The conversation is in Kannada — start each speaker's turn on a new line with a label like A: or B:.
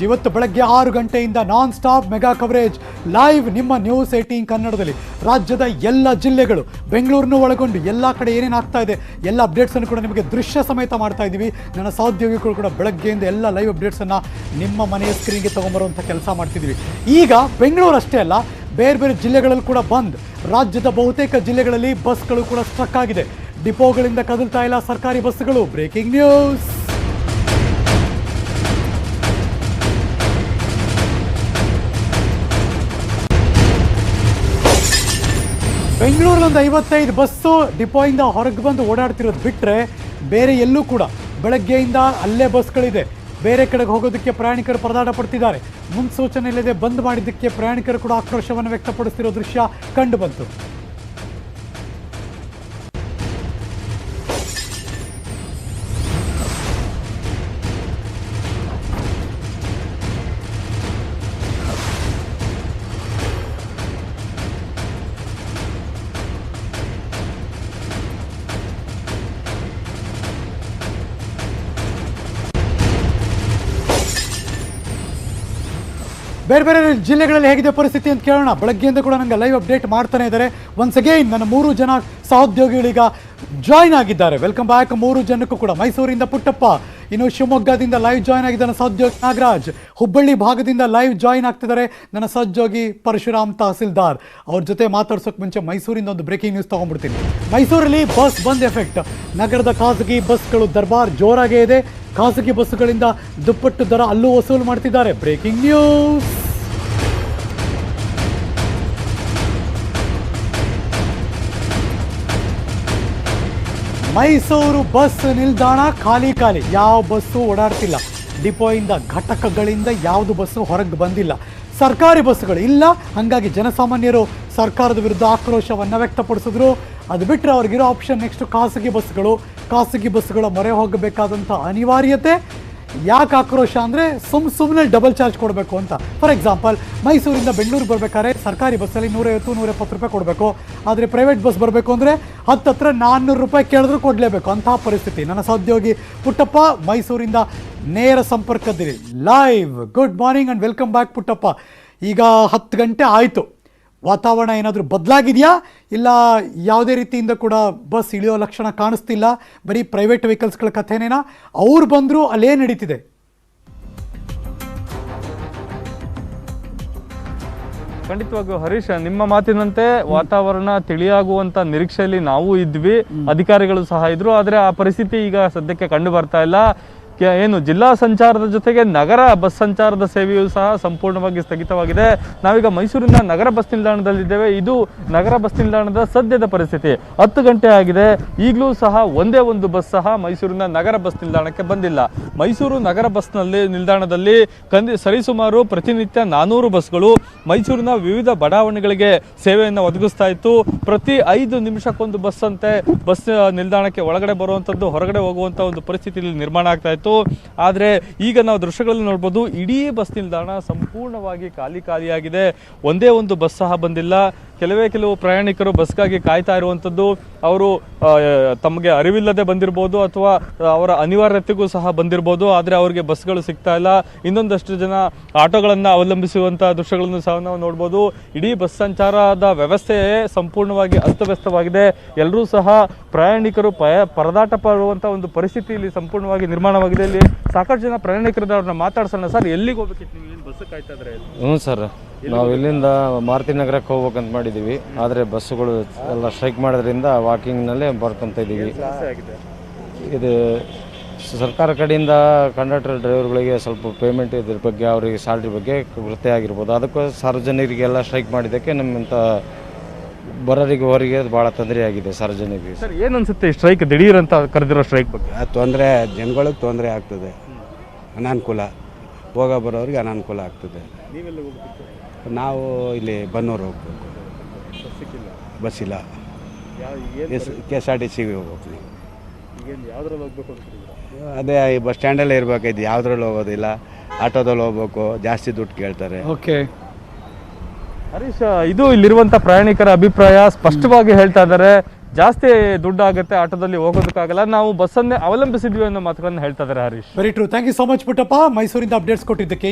A: ಇವತ್ತು ಬೆಳಗ್ಗೆ 6 ಗಂಟೆಯಿಂದ non stop mega coverage live ನಿಮ್ಮ ನ್ಯೂಸ್ 18 ಕನ್ನಡದಲ್ಲಿ ರಾಜ್ಯದ ಎಲ್ಲ ಜಿಲ್ಲೆಗಳು ಬೆಂಗಳೂರನ್ನು ಒಳಗೊಂಡು ಎಲ್ಲ ಕಡೆ ಏನೇನು ಆಗ್ತಾ ಇದೆ ಎಲ್ಲ ಅಪ್ಡೇಟ್ಸನ್ನು ಕೂಡ ನಿಮಗೆ ದೃಶ್ಯ ಸಮೇತ ಮಾಡ್ತಾ ಇದ್ದೀವಿ. ನನ್ನ ಸಹೋದ್ಯೋಗಿಗಳು ಕೂಡ ಬೆಳಗ್ಗೆಯಿಂದ ಎಲ್ಲ ಲೈವ್ ಅಪ್ಡೇಟ್ಸನ್ನು ನಿಮ್ಮ ಮನೆಯ ಸ್ಕ್ರೀನ್ಗೆ ತೊಗೊಂಬರುವಂಥ ಕೆಲಸ ಮಾಡ್ತಿದ್ದೀವಿ. ಈಗ ಬೆಂಗಳೂರು ಅಷ್ಟೇ ಅಲ್ಲ, ಬೇರೆ ಬೇರೆ ಜಿಲ್ಲೆಗಳಲ್ಲಿ ಕೂಡ ಬಂದ್. ರಾಜ್ಯದ ಬಹುತೇಕ ಜಿಲ್ಲೆಗಳಲ್ಲಿ ಬಸ್ಗಳು ಕೂಡ ಸ್ಟ್ರಕ್ ಆಗಿದೆ. ಡಿಪೋಗಳಿಂದ ಕದಲ್ತಾ ಇಲ್ಲ ಸರ್ಕಾರಿ ಬಸ್ಸುಗಳು. Breaking news. ಬೆಂಗಳೂರಲ್ಲಿ ಒಂದು 55 ಬಸ್ಸು ಡಿಪೋಯಿಂದ ಹೊರಗೆ ಬಂದು ಓಡಾಡ್ತಿರೋದು ಬಿಟ್ಟರೆ ಬೇರೆ ಎಲ್ಲೂ ಕೂಡ ಬೆಳಗ್ಗೆಯಿಂದ ಅಲ್ಲೇ ಬಸ್ಗಳಿದೆ. ಬೇರೆ ಕಡೆಗೆ ಹೋಗೋದಕ್ಕೆ ಪ್ರಯಾಣಿಕರು ಪರದಾಟ ಪಡ್ತಿದ್ದಾರೆ. ಮುನ್ಸೂಚನೆ ಇಲ್ಲದೆ ಬಂದ್ ಮಾಡಿದ್ದಕ್ಕೆ ಪ್ರಯಾಣಿಕರು ಕೂಡ ಆಕ್ರೋಶವನ್ನು ವ್ಯಕ್ತಪಡಿಸ್ತಿರೋ ದೃಶ್ಯ ಕಂಡು ಬಂತು. ಬೇರೆ ಬೇರೆ ಜಿಲ್ಲೆಗಳಲ್ಲಿ ಹೇಗಿದೆ ಪರಿಸ್ಥಿತಿ ಅಂತ ಕೇಳೋಣ. ಬೆಳಗ್ಗೆಯಿಂದ ಕೂಡ ನನಗೆ ಲೈವ್ ಅಪ್ಡೇಟ್ ಮಾಡ್ತಾನೆ ಇದ್ದಾರೆ. ಒನ್ಸ್ ಅಗೈನ್ ನನ್ನ 3 ಜನ ಸಹೋದ್ಯೋಗಿಗಳೀಗ ಜಾಯ್ನ್ ಆಗಿದ್ದಾರೆ. ವೆಲ್ಕಮ್ ಬ್ಯಾಕ್ 3 ಜನಕ್ಕೂ ಕೂಡ. ಮೈಸೂರಿಂದ ಪುಟ್ಟಪ್ಪ, ಇನ್ನು ಶಿವಮೊಗ್ಗದಿಂದ ಲೈವ್ ಜಾಯ್ನ್ ಆಗಿದ್ದಾರೆ ಸಹೋದ್ಯೋಗಿ ನಾಗರಾಜ್, ಹುಬ್ಬಳ್ಳಿ ಭಾಗದಿಂದ ಲೈವ್ ಜಾಯ್ನ್ ಆಗ್ತಿದ್ದಾರೆ ನನ್ನ ಸಹೋದ್ಯೋಗಿ ಪರಶುರಾಮ್ ತಹಸೀಲ್ದಾರ್. ಅವ್ರ ಜೊತೆ ಮಾತಾಡ್ಸೋಕೆ ಮುಂಚೆ ಮೈಸೂರಿಂದ ಒಂದು ಬ್ರೇಕಿಂಗ್ ನ್ಯೂಸ್ ತೊಗೊಂಡ್ಬಿಡ್ತೀನಿ. ಮೈಸೂರಲ್ಲಿ ಬಸ್ ಬಂದ್ ಎಫೆಕ್ಟ್. ನಗರದ ಖಾಸಗಿ ಬಸ್ಗಳು ದರ್ಬಾರ್ ಜೋರಾಗೇ ಇದೆ. ಖಾಸಗಿ ಬಸ್ಸುಗಳಿಂದ ದುಪ್ಪಟ್ಟು ದರ ಅಲ್ಲೂ ವಸೂಲು ಮಾಡ್ತಿದ್ದಾರೆ. Breaking news. ಮೈಸೂರು ಬಸ್ ನಿಲ್ದಾಣ ಖಾಲಿ. ಯಾವ ಬಸ್ಸು ಓಡಾಡ್ತಿಲ್ಲ. ಡಿಪೋಯಿಂದ ಘಟಕಗಳಿಂದ ಯಾವುದು ಬಸ್ಸು ಹೊರಗೆ ಬಂದಿಲ್ಲ. ಸರ್ಕಾರಿ ಬಸ್ಸುಗಳು ಇಲ್ಲ. ಹಾಗಾಗಿ ಜನಸಾಮಾನ್ಯರು ಸರ್ಕಾರದ ವಿರುದ್ಧ ಆಕ್ರೋಶವನ್ನು ವ್ಯಕ್ತಪಡಿಸಿದ್ರು. ಅದು ಬಿಟ್ಟರೆ ಅವ್ರಿಗಿರೋ ಆಪ್ಷನ್ ನೆಕ್ಸ್ಟ್ ಖಾಸಗಿ ಬಸ್ಸುಗಳ ಮೊರೆ ಹೋಗಬೇಕಾದಂಥ ಅನಿವಾರ್ಯತೆ. ಯಾಕೆ ಆಕ್ರೋಶ ಅಂದರೆ ಸುಮ್ಮನೆ ಡಬಲ್ ಚಾರ್ಜ್ ಕೊಡಬೇಕು ಅಂತ. ಫಾರ್ ಎಕ್ಸಾಂಪಲ್, ಮೈಸೂರಿಂದ ಬೆಂಗಳೂರು ಬರಬೇಕಾದ್ರೆ ಸರ್ಕಾರಿ ಬಸ್ಸಲ್ಲಿ 150-170 ರೂಪಾಯಿ ಕೊಡಬೇಕು. ಆದರೆ ಪ್ರೈವೇಟ್ ಬಸ್ ಬರಬೇಕು ಅಂದರೆ ಹತ್ತಿರ 400 ರೂಪಾಯಿ ಕೇಳಿದ್ರು ಕೊಡಲೇಬೇಕು. ಅಂತಹ ಪರಿಸ್ಥಿತಿ. ನನ್ನ ಸಹೋದ್ಯೋಗಿ ಪುಟ್ಟಪ್ಪ ಮೈಸೂರಿಂದ ನೇರ ಸಂಪರ್ಕದಲ್ಲಿ live. Good morning and welcome back Puttappa. ಈಗ 10 ಗಂಟೆ ಆಯಿತು. ವಾತಾವರಣ ಏನಾದರೂ ಬದಲಾಗಿದೆಯಾ, ಇಲ್ಲ ಯಾವುದೇ ರೀತಿಯಿಂದ ಕೂಡ ಬಸ್ ಇಳಿಯೋ ಲಕ್ಷಣ ಕಾಣಿಸ್ತಿಲ್ಲ? ಬರೀ ಪ್ರೈವೇಟ್ ವೆಹಿಕಲ್ಸ್ಗಳ ಕಥೆನೇನಾ? ಅವ್ರು ಬಂದರೂ ಅಲ್ಲೇ ನಡೀತಿದೆ?
B: ಖಂಡಿತವಾಗಿಯೂ ಹರೀಶ್, ನಿಮ್ಮ ಮಾತಿನಂತೆ ವಾತಾವರಣ ತಿಳಿಯಾಗುವಂತ ನಿರೀಕ್ಷೆಯಲ್ಲಿ ನಾವು ಇದ್ವಿ, ಅಧಿಕಾರಿಗಳು ಸಹ ಇದ್ರು. ಆದರೆ ಆ ಪರಿಸ್ಥಿತಿ ಈಗ ಸದ್ಯಕ್ಕೆ ಕಂಡು ಬರ್ತಾ ಇಲ್ಲ. ಏನು ಜಿಲ್ಲಾ ಸಂಚಾರದ ಜೊತೆಗೆ ನಗರ ಬಸ್ ಸಂಚಾರದ ಸೇವೆಯೂ ಸಹ ಸಂಪೂರ್ಣವಾಗಿ ಸ್ಥಗಿತವಾಗಿದೆ. ನಾವೀಗ ಮೈಸೂರಿನ ನಗರ ಬಸ್ ನಿಲ್ದಾಣದಲ್ಲಿದ್ದೇವೆ. ಇದು ನಗರ ಬಸ್ ನಿಲ್ದಾಣದ ಸದ್ಯದ ಪರಿಸ್ಥಿತಿ. 10 ಗಂಟೆ ಆಗಿದೆ. ಈಗಲೂ ಸಹ ಒಂದೇ ಒಂದು ಬಸ್ ಸಹ ಮೈಸೂರಿನ ನಗರ ಬಸ್ ನಿಲ್ದಾಣಕ್ಕೆ ಬಂದಿಲ್ಲ. ಮೈಸೂರು ನಗರ ನಿಲ್ದಾಣದಲ್ಲಿ ಸರಿಸುಮಾರು ಪ್ರತಿನಿತ್ಯ 400 ಬಸ್ಗಳು ಮೈಸೂರಿನ ವಿವಿಧ ಬಡಾವಣೆಗಳಿಗೆ ಸೇವೆಯನ್ನು ಒದಗಿಸ್ತಾ ಇತ್ತು. ಪ್ರತಿ 5 ನಿಮಿಷಕ್ಕೊಂದು ಬಸ್ ಅಂತೆ ಬಸ್ ನಿಲ್ದಾಣಕ್ಕೆ ಒಳಗಡೆ ಬರುವಂಥದ್ದು, ಹೊರಗಡೆ ಹೋಗುವಂಥ ಒಂದು ಪರಿಸ್ಥಿತಿ ನಿರ್ಮಾಣ ಆಗ್ತಾ ಇತ್ತು. ಆದರೆ ಈಗ ನಾವು ದೃಶ್ಯಗಳಲ್ಲಿ ನೋಡ್ಬೋದು, ಇಡೀ ಬಸ್ ನಿಲ್ದಾಣ ಸಂಪೂರ್ಣವಾಗಿ ಖಾಲಿಯಾಗಿದೆ. ಒಂದೇ ಒಂದು ಬಸ್ ಸಹ ಬಂದಿಲ್ಲ. ಕೆಲವು ಪ್ರಯಾಣಿಕರು ಬಸ್ಗಾಗಿ ಕಾಯ್ತಾ ಇರುವಂಥದ್ದು. ಅವರು ತಮಗೆ ಅರಿವಿಲ್ಲದೆ ಬಂದಿರ್ಬೋದು ಅಥವಾ ಅವರ ಅನಿವಾರ್ಯತೆಗೂ ಸಹ ಬಂದಿರ್ಬೋದು. ಆದರೆ ಅವರಿಗೆ ಬಸ್ಗಳು ಸಿಗ್ತಾ ಇಲ್ಲ. ಇನ್ನೊಂದಷ್ಟು ಜನ ಆಟೋಗಳನ್ನು ಅವಲಂಬಿಸುವಂಥ ದೃಶ್ಯಗಳನ್ನು ಸಹ ನಾವು ನೋಡ್ಬೋದು. ಇಡೀ ಬಸ್ ಸಂಚಾರದ ವ್ಯವಸ್ಥೆ ಸಂಪೂರ್ಣವಾಗಿ ಅಸ್ತವ್ಯಸ್ತವಾಗಿದೆ. ಎಲ್ಲರೂ ಸಹ ಪ್ರಯಾಣಿಕರು ಪರದಾಟ ಪಡುವಂಥ ಒಂದು ಪರಿಸ್ಥಿತಿ ಇಲ್ಲಿ ಸಂಪೂರ್ಣವಾಗಿ ನಿರ್ಮಾಣವಾಗಿದೆ. ಇಲ್ಲಿ ಸಾಕಷ್ಟು ಜನ ಪ್ರಯಾಣಿಕರನ್ನ ಅವ್ರನ್ನ ಮಾತಾಡ್ಸೋಣ. ಸರ್, ಎಲ್ಲಿಗೆ ಹೋಗ್ಬೇಕಿತ್ತು ನೀವು? ಏನು ಬಸ್ ಕಾಯ್ತಾ ಇದ್ರೆ?
C: ಹ್ಞೂ ಸರ್, ನಾವು ಇಲ್ಲಿಂದ ಮಾರುತಿ ನಗರಕ್ಕೆ ಹೋಗ್ಬೇಕಂತ ಮಾಡಿದ್ದೀವಿ. ಆದರೆ ಬಸ್ಸುಗಳು ಎಲ್ಲ ಸ್ಟ್ರೈಕ್ ಮಾಡೋದ್ರಿಂದ ವಾಕಿಂಗ್ನಲ್ಲೇ ಬರ್ಕೊಂತ ಇದ್ದೀವಿ. ಇದು ಸರ್ಕಾರ ಕಡೆಯಿಂದ ಕಂಡಕ್ಟರ್ ಡ್ರೈವರ್ಗಳಿಗೆ ಸ್ವಲ್ಪ ಪೇಮೆಂಟ್ ಇದ್ರ ಬಗ್ಗೆ, ಅವರಿಗೆ ಸ್ಯಾಲ್ರಿ ಬಗ್ಗೆ ವೃತ್ತಿ ಆಗಿರ್ಬೋದು. ಅದಕ್ಕೂ ಸಾರ್ವಜನಿಕರಿಗೆಲ್ಲ ಸ್ಟ್ರೈಕ್ ಮಾಡಿದ್ದಕ್ಕೆ ನಮ್ಮಂಥ ಬರೋರಿಗೆ ಹೊರಗೆ ಭಾಳ ತೊಂದರೆ ಆಗಿದೆ ಸಾರ್ವಜನಿಕರಿಗೆ.
B: ಸರ್, ಏನು ಅನ್ಸುತ್ತೆ ಈ ಸ್ಟ್ರೈಕ್ ದಿಢೀರ್ ಅಂತ ಕರೆದಿರೋ ಸ್ಟ್ರೈಕ್ ಬಗ್ಗೆ?
D: ತೊಂದರೆ, ಜನಗಳಿಗೆ ತೊಂದರೆ ಆಗ್ತದೆ, ಅನಾನುಕೂಲ, ಹೋಗ ಬರೋರಿಗೆ ಅನಾನುಕೂಲ ಆಗ್ತದೆ. ನಾವು ಇಲ್ಲಿ ಬನ್ನೂರು ಹೋಗ್ಬೇಕು, ಬಸ್ಸಿಲ್ಲ. KSRTC ಹೋಗ್ಬೇಕು. ಅದೇ ಈ ಬಸ್ ಸ್ಟ್ಯಾಂಡಲ್ಲೇ ಇರಬೇಕಾಯ್ತು. ಯಾವುದ್ರಲ್ಲಿ ಹೋಗೋದಿಲ್ಲ, ಆಟೋದಲ್ಲಿ ಹೋಗ್ಬೇಕು, ಜಾಸ್ತಿ ದುಡ್ಡು ಕೇಳ್ತಾರೆ.
B: ಓಕೆ ಹರೀಶ್, ಇದು ಇಲ್ಲಿರುವಂಥ ಪ್ರಯಾಣಿಕರ ಅಭಿಪ್ರಾಯ. ಸ್ಪಷ್ಟವಾಗಿ ಹೇಳ್ತಾ ಇದ್ದಾರೆ, ಜಾಸ್ತಿ ದುಡ್ಡು ಆಗುತ್ತೆ, ಆಟೋದಲ್ಲಿ ಹೋಗೋದಕ್ಕಾಗಲ್ಲ, ನಾವು ಬಸ್ಸನ್ನೇ ಅವಲಂಬಿಸಿದ್ವಿ ಅನ್ನೋ ಮಾತುಗಳನ್ನು ಹೇಳ್ತಾ ಇದ್ದಾರೆ Harish.
A: Very true. Thank you so much Puttappa, ಮೈಸೂರಿಂದ ಅಪ್ಡೇಟ್ಸ್ ಕೊಟ್ಟಿದ್ದಕ್ಕೆ.